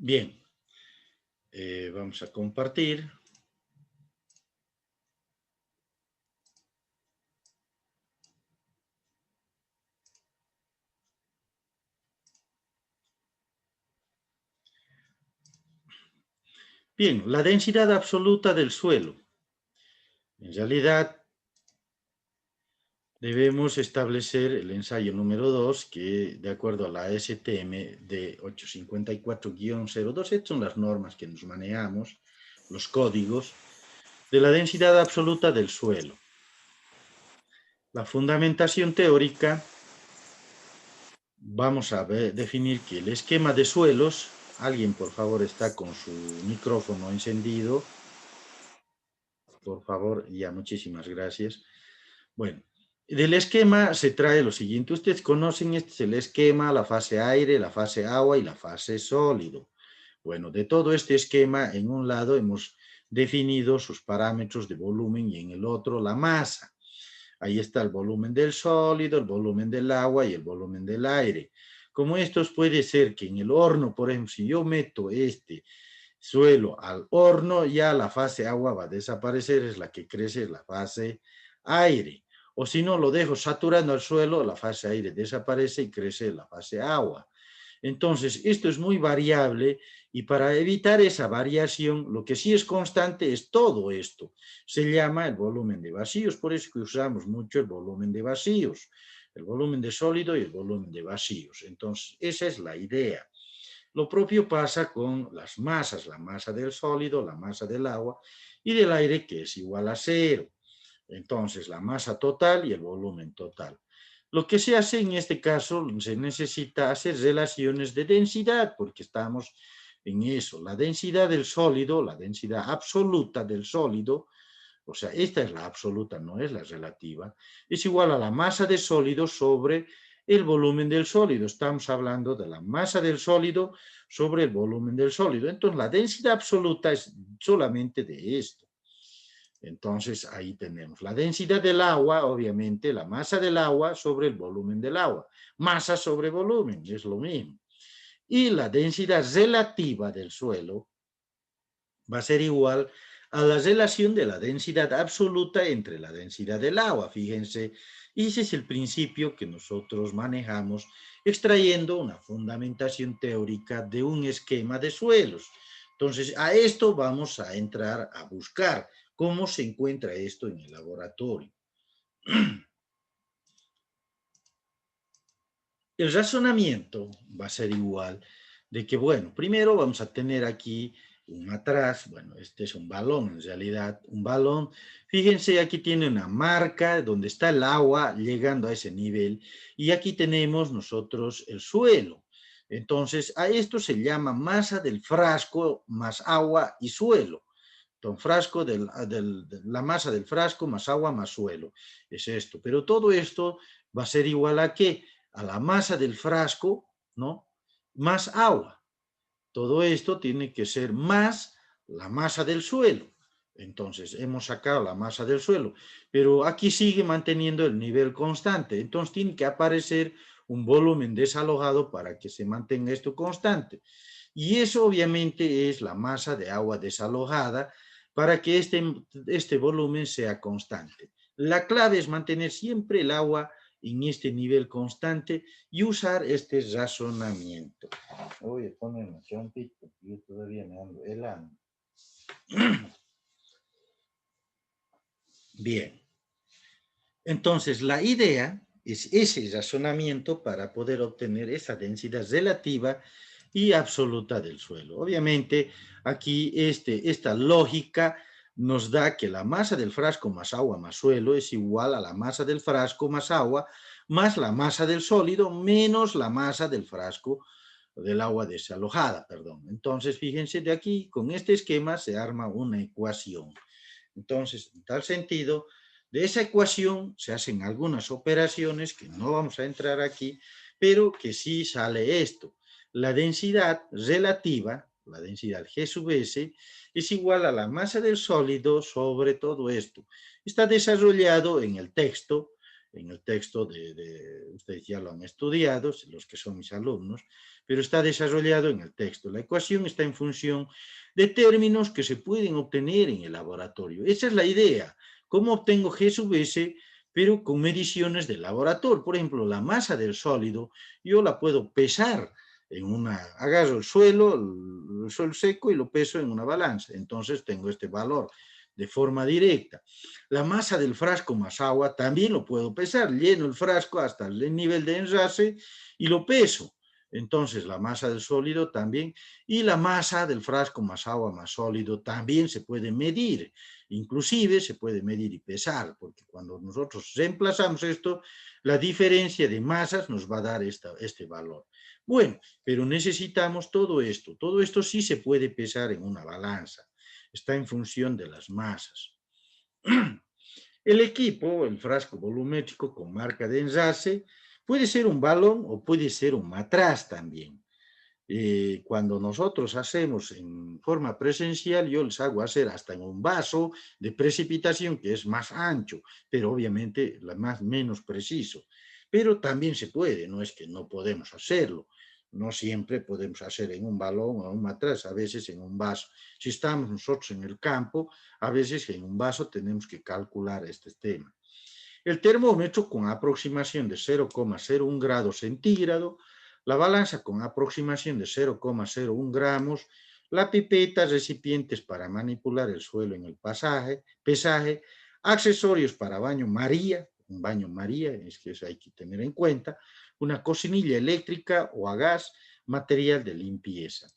Bien, vamos a compartir. Bien, la densidad absoluta del suelo. En realidad, debemos establecer el ensayo número 2, que de acuerdo a la STM de 854-02, estas son las normas que nos manejamos, los códigos, de la densidad absoluta del suelo. La fundamentación teórica, vamos a definir que el esquema de suelos, alguien por favor está con su micrófono encendido, por favor, ya, muchísimas gracias. Bueno, del esquema se trae lo siguiente. Ustedes conocen, este es el esquema, la fase aire, la fase agua y la fase sólido. Bueno, de todo este esquema, en un lado hemos definido sus parámetros de volumen y en el otro la masa. Ahí está el volumen del sólido, el volumen del agua y el volumen del aire. Como estos puede ser que en el horno, por ejemplo, si yo meto este suelo al horno, ya la fase agua va a desaparecer, es la que crece, la fase aire. O si no, lo dejo saturando al suelo, la fase aire desaparece y crece la fase agua. Entonces, esto es muy variable y para evitar esa variación, lo que sí es constante es todo esto. Se llama el volumen de vacíos, por eso que usamos mucho el volumen de vacíos, el volumen de sólido y el volumen de vacíos. Entonces, esa es la idea. Lo propio pasa con las masas, la masa del sólido, la masa del agua y del aire, que es igual a cero. Entonces, la masa total y el volumen total. Lo que se hace en este caso, se necesita hacer relaciones de densidad, porque estamos en eso. La densidad del sólido, la densidad absoluta del sólido, o sea, esta es la absoluta, no es la relativa, es igual a la masa de sólido sobre el volumen del sólido. Estamos hablando de la masa del sólido sobre el volumen del sólido. Entonces, la densidad absoluta es solamente de esto. Entonces, ahí tenemos la densidad del agua, obviamente, la masa del agua sobre el volumen del agua. Masa sobre volumen, es lo mismo. Y la densidad relativa del suelo va a ser igual a la relación de la densidad absoluta entre la densidad del agua. Fíjense, y ese es el principio que nosotros manejamos extrayendo una fundamentación teórica de un esquema de suelos. Entonces, a esto vamos a entrar a buscar cómo se encuentra esto en el laboratorio. El razonamiento va a ser igual de que, bueno, primero vamos a tener aquí un matraz, bueno, este es un balón, en realidad, un balón. Fíjense, aquí tiene una marca donde está el agua llegando a ese nivel y aquí tenemos nosotros el suelo. Entonces, a esto se llama masa del frasco más agua y suelo. Entonces, la masa del frasco más agua más suelo. Es esto. Pero todo esto va a ser igual a ¿qué? A la masa del frasco, ¿no? Más agua. Todo esto tiene que ser más la masa del suelo. Entonces, hemos sacado la masa del suelo, pero aquí sigue manteniendo el nivel constante. Entonces, tiene que aparecer un volumen desalojado para que se mantenga esto constante. Y eso obviamente es la masa de agua desalojada para que este volumen sea constante. La clave es mantener siempre el agua en este nivel constante y usar este razonamiento. Voy a ponerme un champito, yo todavía me ando helando. Bien, entonces la idea es ese razonamiento para poder obtener esa densidad relativa y absoluta del suelo. Obviamente, aquí esta lógica nos da que la masa del frasco más agua más suelo es igual a la masa del frasco más agua más la masa del sólido menos la masa del frasco del agua desalojada, perdón. Entonces, fíjense, de aquí, con este esquema se arma una ecuación. Entonces, en tal sentido, de esa ecuación se hacen algunas operaciones que no vamos a entrar aquí, pero que sí sale esto. La densidad relativa, la densidad G sub S, es igual a la masa del sólido sobre todo esto. Está desarrollado en el texto en el texto ustedes ya lo han estudiado, los que son mis alumnos, pero está desarrollado en el texto. La ecuación está en función de términos que se pueden obtener en el laboratorio. Esa es la idea. ¿Cómo obtengo G sub S, pero con mediciones del laboratorio? Por ejemplo, la masa del sólido, yo la puedo pesar agarro el suelo seco y lo peso en una balanza. Entonces tengo este valor de forma directa. La masa del frasco más agua también lo puedo pesar. Lleno el frasco hasta el nivel de envase y lo peso. Entonces la masa del sólido también, y la masa del frasco más agua más sólido también se puede medir. Inclusive se puede medir y pesar, porque cuando nosotros reemplazamos esto, la diferencia de masas nos va a dar este valor. Bueno, pero necesitamos todo esto. Todo esto sí se puede pesar en una balanza. Está en función de las masas. El equipo, el frasco volumétrico con marca de envase, puede ser un balón o puede ser un matraz también. Cuando nosotros hacemos en forma presencial, yo les hago hacer hasta en un vaso de precipitación que es más ancho, pero obviamente menos preciso. Pero también se puede, no es que no podemos hacerlo. No siempre podemos hacer en un balón o en un matraz, a veces en un vaso. Si estamos nosotros en el campo, a veces en un vaso tenemos que calcular este tema. El termómetro con aproximación de 0,01 grados centígrado, la balanza con aproximación de 0,01 gramos, la pipeta, recipientes para manipular el suelo en el pesaje, accesorios para baño María, un baño María, es que eso hay que tener en cuenta, una cocinilla eléctrica o a gas, material de limpieza.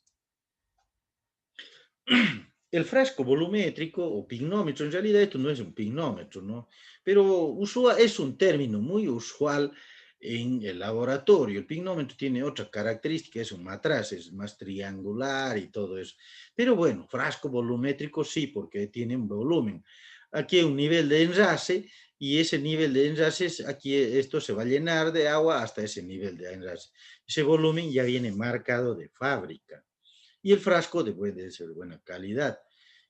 El frasco volumétrico o pignómetro, en realidad esto no es un pignómetro, ¿no? Pero es un término muy usual en el laboratorio. El pignómetro tiene otra característica, es un matraz, es más triangular y todo eso. Pero bueno, frasco volumétrico sí, porque tiene un volumen. Aquí hay un nivel de envase y ese nivel de envase, aquí esto se va a llenar de agua hasta ese nivel de envase. Ese volumen ya viene marcado de fábrica. Y el frasco debe ser de buena calidad.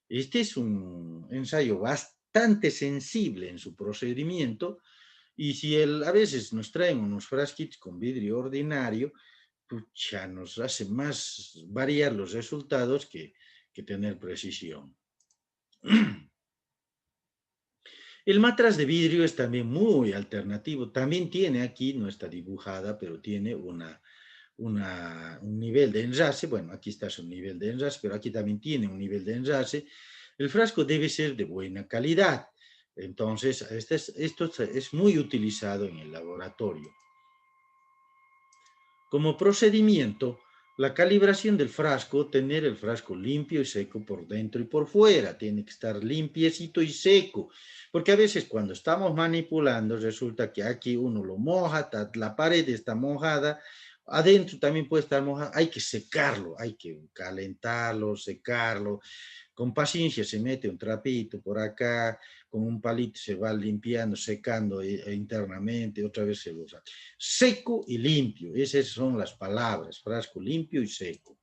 Este es un ensayo bastante sensible en su procedimiento, y si a veces nos traen unos frasquitos con vidrio ordinario, pucha, nos hace más variar los resultados que tener precisión. El matraz de vidrio es también muy alternativo. También tiene aquí, no está dibujada, pero tiene un nivel de envase. Bueno, aquí está su nivel de envase, pero aquí también tiene un nivel de envase. El frasco debe ser de buena calidad. Entonces, esto es muy utilizado en el laboratorio. Como procedimiento, la calibración del frasco, tener el frasco limpio y seco por dentro y por fuera, tiene que estar limpiecito y seco, porque a veces cuando estamos manipulando resulta que aquí uno lo moja, la pared está mojada, adentro también puede estar mojada, hay que secarlo, hay que calentarlo, secarlo, con paciencia se mete un trapito por acá, con un palito se va limpiando, secando internamente, otra vez se usa. Seco y limpio, esas son las palabras, frasco limpio y seco.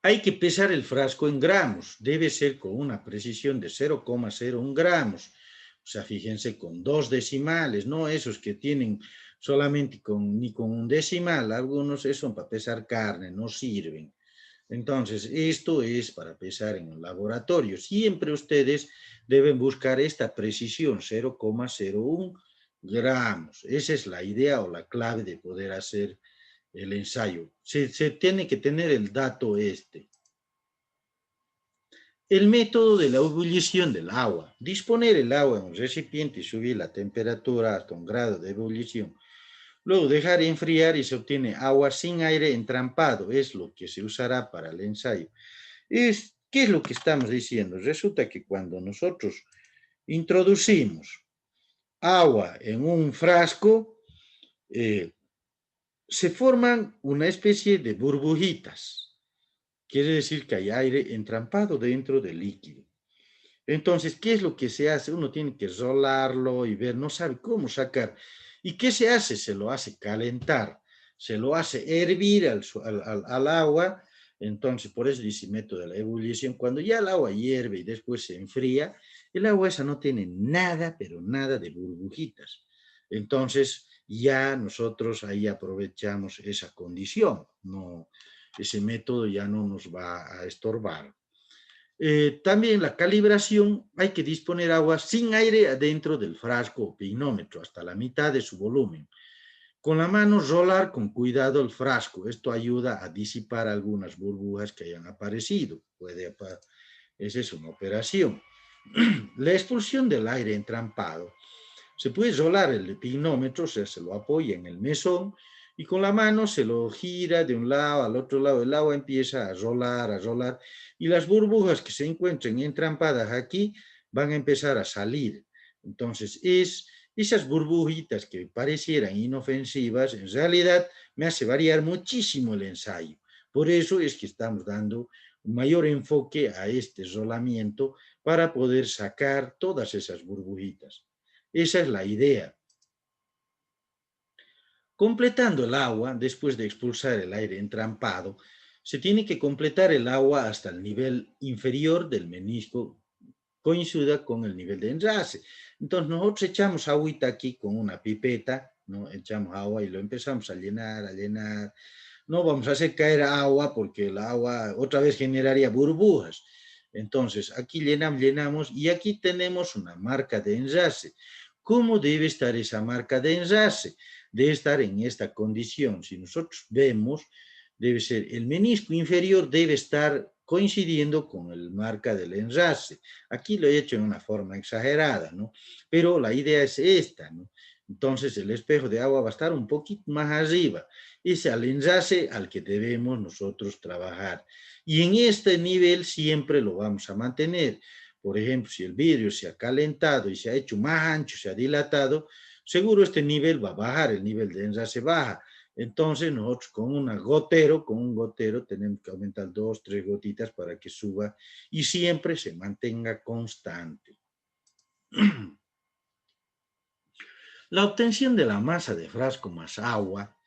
Hay que pesar el frasco en gramos, debe ser con una precisión de 0,01 gramos. O sea, fíjense, con 2 decimales, no esos que tienen solamente ni con un decimal, algunos son para pesar carne, no sirven. Entonces, esto es para pesar en un laboratorio. Siempre ustedes deben buscar esta precisión, 0,01 gramos. Esa es la idea o la clave de poder hacer el ensayo. Se tiene que tener el dato este. El método de la ebullición del agua. Disponer el agua en un recipiente y subir la temperatura hasta un grado de ebullición. Luego dejar enfriar y se obtiene agua sin aire entrampado. Es lo que se usará para el ensayo. ¿Qué es lo que estamos diciendo? Resulta que cuando nosotros introducimos agua en un frasco, se forman una especie de burbujitas. Quiere decir que hay aire entrampado dentro del líquido. Entonces, ¿qué es lo que se hace? Uno tiene que rolarlo y ver, no sabe cómo sacar. ¿Y qué se hace? Se lo hace calentar, se lo hace hervir al agua. Entonces, por eso dice método de la ebullición. Cuando ya el agua hierve y después se enfría, El agua esa no tiene nada, pero nada de burbujitas. Entonces, ya nosotros ahí aprovechamos esa condición, no, ese método ya no nos va a estorbar. También la calibración, hay que disponer agua sin aire adentro del frasco o pinómetro, hasta la mitad de su volumen. Con la mano rolar con cuidado el frasco, esto ayuda a disipar algunas burbujas que hayan aparecido. Esa es una operación. La expulsión del aire entrampado. Se puede rolar el pinómetro, o sea, se lo apoya en el mesón y con la mano se lo gira de un lado al otro lado. El agua empieza a rolar y las burbujas que se encuentren entrampadas aquí van a empezar a salir. Entonces, esas burbujitas que parecieran inofensivas, en realidad me hace variar muchísimo el ensayo. Por eso es que estamos dando un mayor enfoque a este rolamiento para poder sacar todas esas burbujitas. Esa es la idea. Completando el agua, después de expulsar el aire entrampado, se tiene que completar el agua hasta el nivel inferior del menisco, coincida con el nivel de enlace. Entonces nosotros echamos agüita aquí con una pipeta, ¿no? Echamos agua y lo empezamos a llenar, a llenar. No vamos a hacer caer agua porque el agua otra vez generaría burbujas. Entonces aquí llenamos y aquí tenemos una marca de enlace. ¿Cómo debe estar esa marca de enlace? Debe estar en esta condición. Si nosotros vemos, debe ser el menisco inferior debe estar coincidiendo con el marca del enlace. Aquí lo he hecho en una forma exagerada, ¿no? Pero la idea es esta, ¿no? Entonces el espejo de agua va a estar un poquito más arriba. Es el enlace al que debemos nosotros trabajar. Y en este nivel siempre lo vamos a mantener. Por ejemplo, si el vidrio se ha calentado y se ha hecho más ancho, se ha dilatado, seguro este nivel va a bajar, el nivel de enlace baja. Entonces nosotros con un gotero tenemos que aumentar 2, 3 gotitas para que suba y siempre se mantenga constante. La obtención de la masa de frasco más agua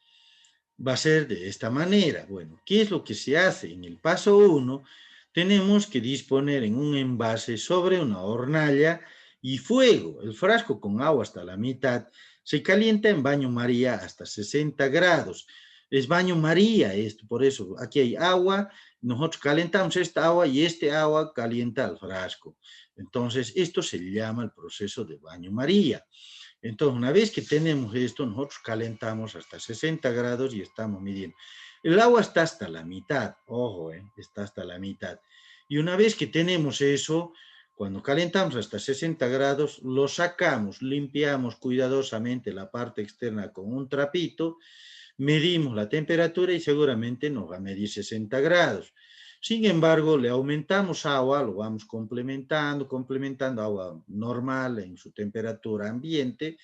va a ser de esta manera. Bueno, ¿qué es lo que se hace? En el paso 1 tenemos que disponer en un envase sobre una hornalla y fuego. El frasco con agua hasta la mitad se calienta en baño María hasta 60 grados. Es baño María esto, por eso aquí hay agua, nosotros calentamos esta agua y este agua calienta el frasco. Entonces, esto se llama el proceso de baño María. Entonces, una vez que tenemos esto, nosotros calentamos hasta 60 grados y estamos midiendo. El agua está hasta la mitad, ojo, está hasta la mitad. Y una vez que tenemos eso, cuando calentamos hasta 60 grados, lo sacamos, limpiamos cuidadosamente la parte externa con un trapito, medimos la temperatura y seguramente nos va a medir 60 grados. Sin embargo, le aumentamos agua, lo vamos complementando agua normal en su temperatura ambiente,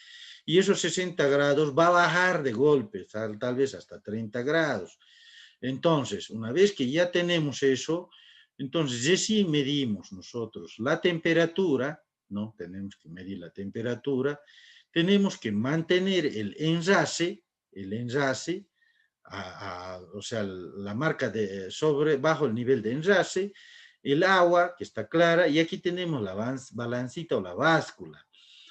y esos 60 grados va a bajar de golpe, tal vez hasta 30 grados. Entonces, una vez que ya tenemos eso, entonces ya sí medimos nosotros la temperatura, ¿no? Tenemos que medir la temperatura, tenemos que mantener el enlace o sea, la marca bajo el nivel de enlace, el agua que está clara, y aquí tenemos la balancita o la báscula.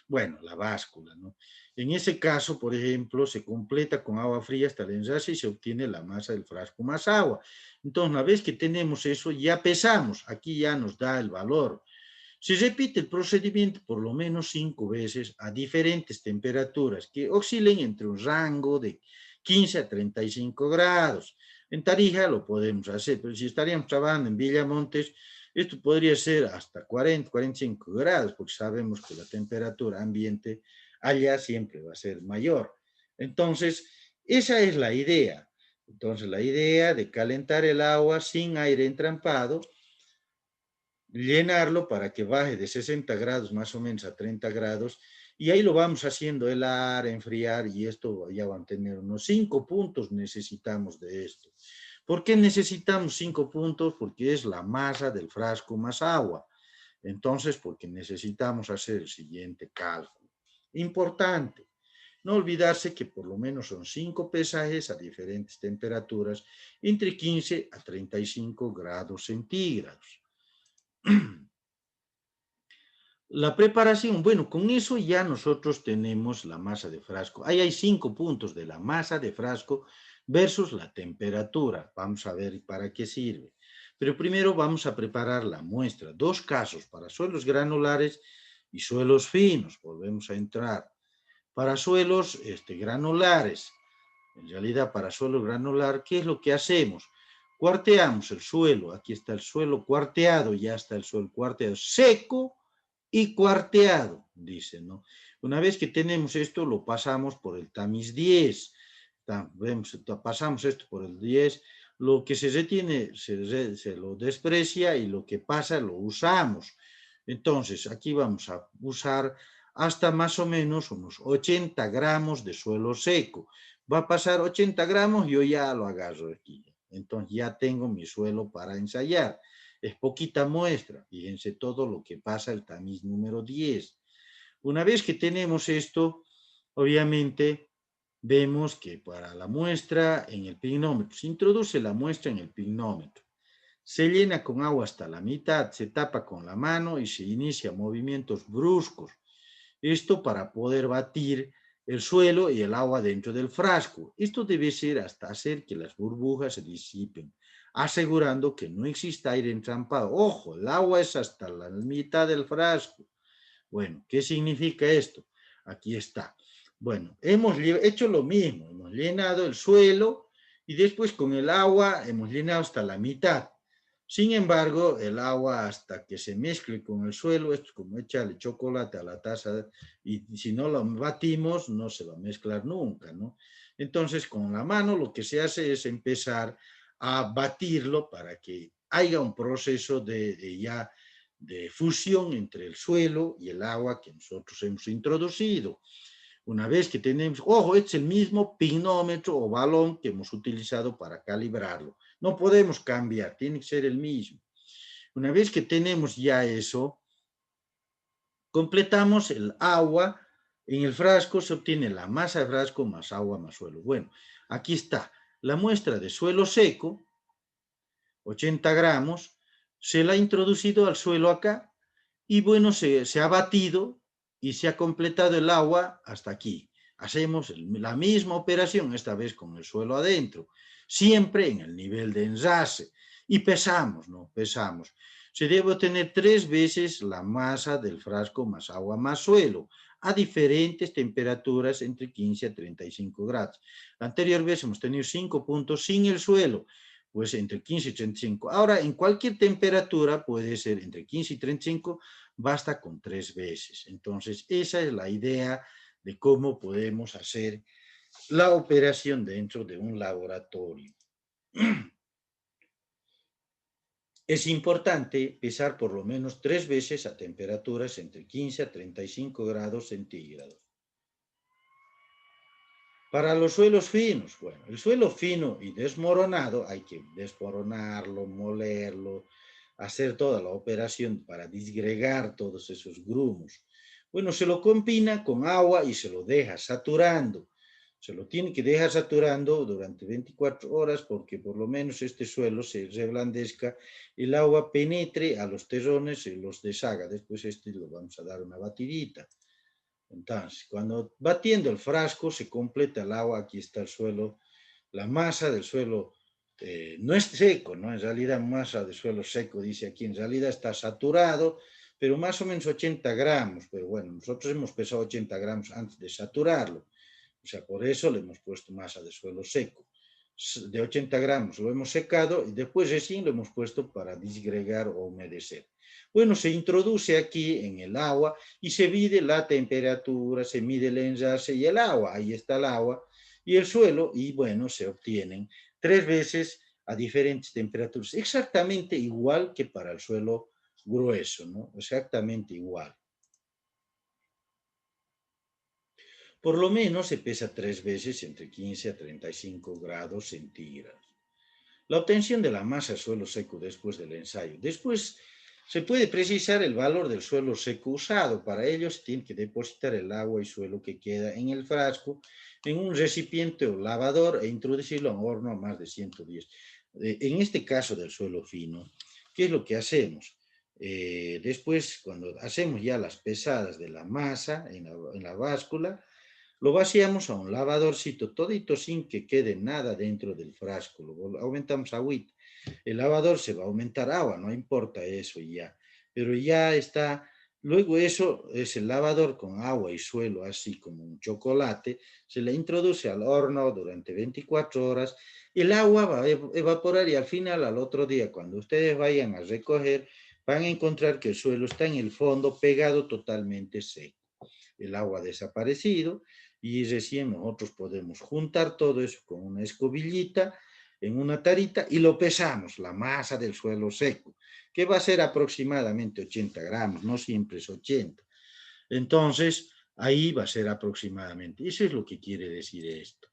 Bueno, la báscula, ¿no? En ese caso, por ejemplo, se completa con agua fría hasta el enlace y se obtiene la masa del frasco más agua. Entonces, una vez que tenemos eso, ya pesamos, aquí ya nos da el valor. Se repite el procedimiento por lo menos 5 veces a diferentes temperaturas que oscilen entre un rango de 15 a 35 grados. En Tarija lo podemos hacer, pero si estaríamos trabajando en Villamontes, esto podría ser hasta 40, 45 grados, porque sabemos que la temperatura ambiente allá siempre va a ser mayor. Entonces, esa es la idea. Entonces, la idea de calentar el agua sin aire entrampado, llenarlo para que baje de 60 grados más o menos a 30 grados, y ahí lo vamos haciendo helar, enfriar, y esto ya van a tener unos 5 puntos necesitamos de esto. ¿Por qué necesitamos 5 puntos? Porque es la masa del frasco más agua. Entonces, porque necesitamos hacer el siguiente cálculo. Importante, no olvidarse que por lo menos son 5 pesajes a diferentes temperaturas, entre 15 a 35 grados centígrados. La preparación, bueno, con eso ya nosotros tenemos la masa de frasco. Ahí hay 5 puntos de la masa de frasco versus la temperatura. Vamos a ver para qué sirve. Pero primero vamos a preparar la muestra. 2 casos para suelos granulares y suelos finos. Volvemos a entrar. Para suelos granulares, en realidad para suelo granular, ¿qué es lo que hacemos? Cuarteamos el suelo. Aquí está el suelo cuarteado, ya está el suelo cuarteado seco y cuarteado, dice, ¿no? Una vez que tenemos esto, lo pasamos por el tamiz 10. Pasamos esto por el 10, lo que se retiene se lo desprecia y lo que pasa lo usamos. Entonces, aquí vamos a usar hasta más o menos unos 80 gramos de suelo seco. Va a pasar 80 gramos, yo ya lo agarro aquí. Entonces ya tengo mi suelo para ensayar. Es poquita muestra, fíjense todo lo que pasa el tamiz número 10. Una vez que tenemos esto, obviamente vemos que para la muestra en el pignómetro, se introduce la muestra en el pignómetro, se llena con agua hasta la mitad, se tapa con la mano y se inicia movimientos bruscos. Esto para poder batir el suelo y el agua dentro del frasco. Esto debe ser hasta hacer que las burbujas se disipen, asegurando que no exista aire entrampado. Ojo, el agua es hasta la mitad del frasco. Bueno, ¿qué significa esto? Aquí está. Bueno, hemos hecho lo mismo, hemos llenado el suelo y después con el agua hemos llenado hasta la mitad. Sin embargo, el agua hasta que se mezcle con el suelo, esto es como echarle chocolate a la taza y si no lo batimos no se va a mezclar nunca, ¿no? Entonces, con la mano lo que se hace es empezar a batirlo para que haya un proceso de fusión entre el suelo y el agua que nosotros hemos introducido. Una vez que tenemos, ojo, es el mismo pignómetro o balón que hemos utilizado para calibrarlo. No podemos cambiar, tiene que ser el mismo. Una vez que tenemos ya eso, completamos el agua. En el frasco se obtiene la masa de frasco más agua más suelo. Bueno, aquí está la muestra de suelo seco, 80 gramos, se la ha introducido al suelo acá y bueno, se ha batido y se ha completado el agua hasta aquí. Hacemos la misma operación, esta vez con el suelo adentro, siempre en el nivel de enlace. Y pesamos, ¿no? Pesamos. Se debe obtener 3 veces la masa del frasco más agua más suelo, a diferentes temperaturas entre 15 a 35 grados. La anterior vez hemos tenido 5 puntos sin el suelo, pues entre 15 y 35. Ahora, en cualquier temperatura, puede ser entre 15 y 35, basta con 3 veces. Entonces, esa es la idea de cómo podemos hacer la operación dentro de un laboratorio. Es importante pesar por lo menos 3 veces a temperaturas entre 15 a 35 grados centígrados. Para los suelos finos, bueno, el suelo fino y desmoronado hay que desmoronarlo, molerlo, hacer toda la operación para disgregar todos esos grumos. Bueno, se lo combina con agua y se lo deja saturando. Se lo tiene que dejar saturando durante 24 horas porque por lo menos este suelo se reblandezca, el agua penetre a los terrones y los deshaga. Después lo vamos a dar una batidita. Entonces, cuando batiendo el frasco se completa el agua, aquí está el suelo, la masa del suelo no es seco, ¿no? En realidad masa de suelo seco, dice aquí, en realidad está saturado, pero más o menos 80 gramos, pero bueno, nosotros hemos pesado 80 gramos antes de saturarlo, o sea, por eso le hemos puesto masa de suelo seco. De 80 gramos lo hemos secado y después recién lo hemos puesto para disgregar o humedecer. Bueno, se introduce aquí en el agua y se mide la temperatura, se mide el enlace y el agua, ahí está el agua y el suelo y bueno, se obtienen 3 veces a diferentes temperaturas, exactamente igual que para el suelo grueso, ¿no? Exactamente igual. Por lo menos se pesa 3 veces entre 15 a 35 grados centígrados. La obtención de la masa de suelo seco después del ensayo. Después se puede precisar el valor del suelo seco usado. Para ello se tiene que depositar el agua y suelo que queda en el frasco en un recipiente o lavador e introducirlo en horno a más de 110. En este caso del suelo fino, ¿qué es lo que hacemos? Después, cuando hacemos ya las pesadas de la masa en la báscula, lo vaciamos a un lavadorcito todito sin que quede nada dentro del frasco. Aumentamos agüita. El lavador se va a aumentar agua, no importa eso ya. Pero ya está, luego eso es el lavador con agua y suelo, así como un chocolate, se le introduce al horno durante 24 horas. El agua va a evaporar y al final, al otro día, cuando ustedes vayan a recoger, van a encontrar que el suelo está en el fondo pegado totalmente seco. El agua ha desaparecido y recién nosotros podemos juntar todo eso con una escobillita en una tarita y lo pesamos, la masa del suelo seco, que va a ser aproximadamente 80 gramos, no siempre es 80. Entonces, ahí va a ser aproximadamente. Eso es lo que quiere decir esto.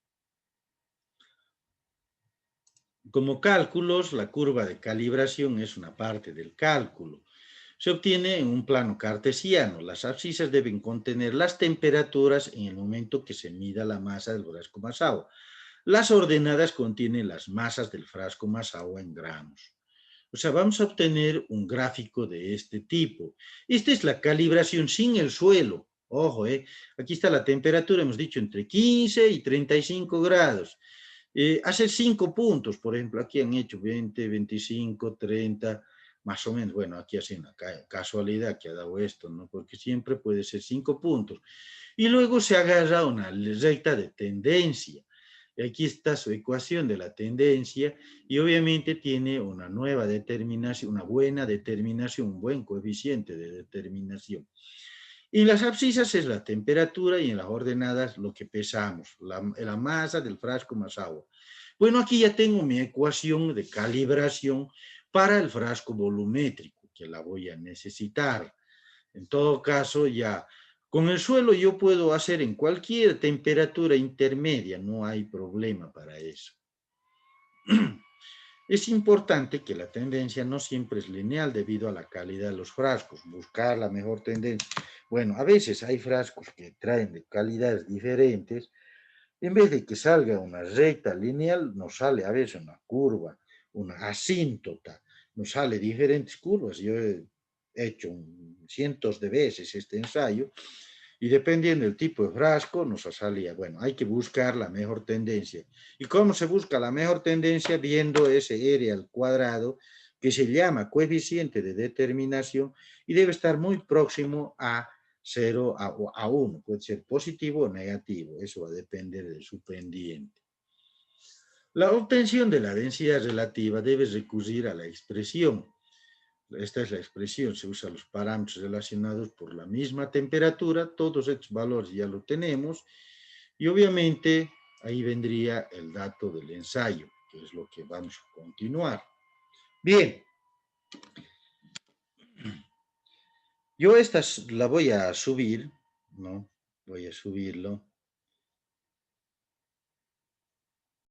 Como cálculos, la curva de calibración es una parte del cálculo. Se obtiene en un plano cartesiano. Las abscisas deben contener las temperaturas en el momento que se mida la masa del frasco más agua. Las ordenadas contienen las masas del frasco más agua en gramos. O sea, vamos a obtener un gráfico de este tipo. Esta es la calibración sin el suelo. Ojo, aquí está la temperatura, hemos dicho entre 15 y 35 grados. Hacer 5 puntos, por ejemplo, aquí han hecho 20, 25, 30, más o menos. Bueno, aquí hace una casualidad que ha dado esto, ¿no? Porque siempre puede ser 5 puntos. Y luego se agarra una recta de tendencia. Aquí está su ecuación de la tendencia y obviamente tiene una nueva determinación, una buena determinación, un buen coeficiente de determinación. Y las abscisas es la temperatura y en las ordenadas lo que pesamos, la masa del frasco más agua. Bueno, aquí ya tengo mi ecuación de calibración para el frasco volumétrico, que la voy a necesitar. En todo caso, ya con el suelo yo puedo hacer en cualquier temperatura intermedia, no hay problema para eso. Es importante que la tendencia no siempre es lineal debido a la calidad de los frascos, buscar la mejor tendencia. Bueno, a veces hay frascos que traen de calidades diferentes. En vez de que salga una recta lineal, nos sale a veces una curva, una asíntota, nos sale diferentes curvas. Yo he hecho cientos de veces este ensayo y dependiendo del tipo de frasco nos salía, bueno, hay que buscar la mejor tendencia. ¿Y cómo se busca la mejor tendencia? Viendo ese R al cuadrado que se llama coeficiente de determinación y debe estar muy próximo a 0 a 1, puede ser positivo o negativo, eso va a depender de su pendiente. La obtención de la densidad relativa debe recurrir a la expresión. Esta es la expresión, se usan los parámetros relacionados por la misma temperatura, todos estos valores ya lo tenemos, y obviamente ahí vendría el dato del ensayo, que es lo que vamos a continuar. Bien, yo esta la voy a subir, ¿no? Voy a subirlo.